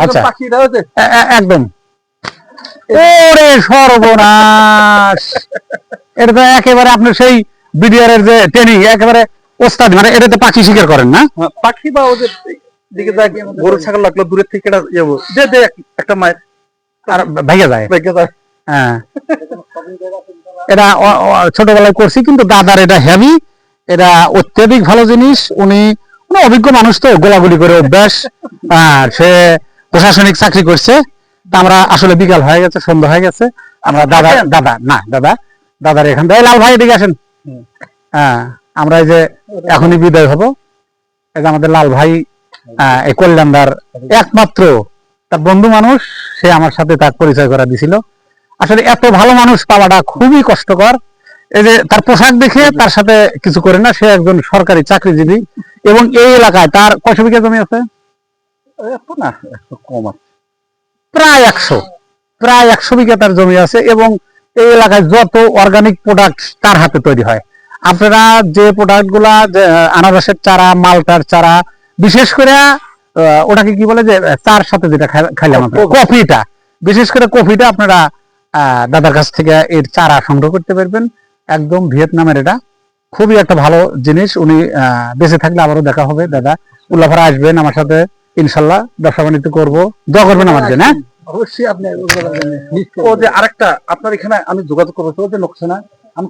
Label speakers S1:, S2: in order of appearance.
S1: আচ্ছা আচ্ছা একদম। ওরে সর্বনাশ, এটা তো একেবারে আপনার সেই বিডিআর এর যে ট্রেনিং একেবারে ওস্তাদ, মানে এটাতে পাখি শিকার করেন না?
S2: পাখি বা ওদের দিকে যায়, গরু ছাগল লাগলো দূরের থেকে এটা যে একটা মায়ের
S1: আর ভাইয়া যায়। হ্যাঁ, এটা ছোটবেলায় করছি, কিন্তু দাদার এটা হেভি, এটা অত্যাধিক ভালো জিনিস। উনি অভিজ্ঞ মানুষ তো, গোলাগুলি করে অভ্যাস। সে প্রশাসনিক চাকরি করছে। তা আমরা আসলে বিকাল হয়ে গেছে, সন্ধ্যা হয়ে গেছে, আমরা দাদার এখান থেকে লাল ভাই এদিকে আসেন। হ্যাঁ, আমরা এই যে এখনই বিদায় হব। এই যে আমাদের লাল ভাই, এই কল্যাণদার একমাত্র তার বন্ধু মানুষ, সে আমার সাথে তার পরিচয় করা দিছিল। আসলে এত ভালো মানুষ পাওয়াটা খুবই কষ্টকর। এই যে তার পোশাক দেখে তার সাথে কিছু করে না, সে একজন সরকারি চাকরিজীবী, এবং এই এলাকায় তার কয়শো বিঘা জমি আছে?
S2: কম আছে,
S1: প্রায় 100 বিঘা তার জমি আছে, এবং এই এলাকায় যত অর্গানিক প্রোডাক্ট তার হাতে তৈরি হয়। আপনারা যে প্রোডাক্ট গুলা, আনারসের চারা, মালটার চারা, বিশেষ করে ওটাকে কি বলে যে চার সাথে যেটা খাইলাম, কফিটা, বিশেষ করে কফিটা আপনারা দাদার কাছ থেকে এর চারা সংগ্রহ করতে পারবেন। একদম ভিয়েতনামের, এটা খুবই একটা ভালো জিনিস। উনি বেঁচে থাকলে আবারও দেখা হবে। দাদা উল্লাপাড়া আসবেন আমার সাথে, ইনশাল্লাহ ব্যবসা বাণিজ্য করবো, দোয়া করবেন আমার জন্য।
S2: অবশ্যই। আপনি ও যে আরেকটা আপনার এখানে আমি যোগাযোগ করবো, ও যে নকশানা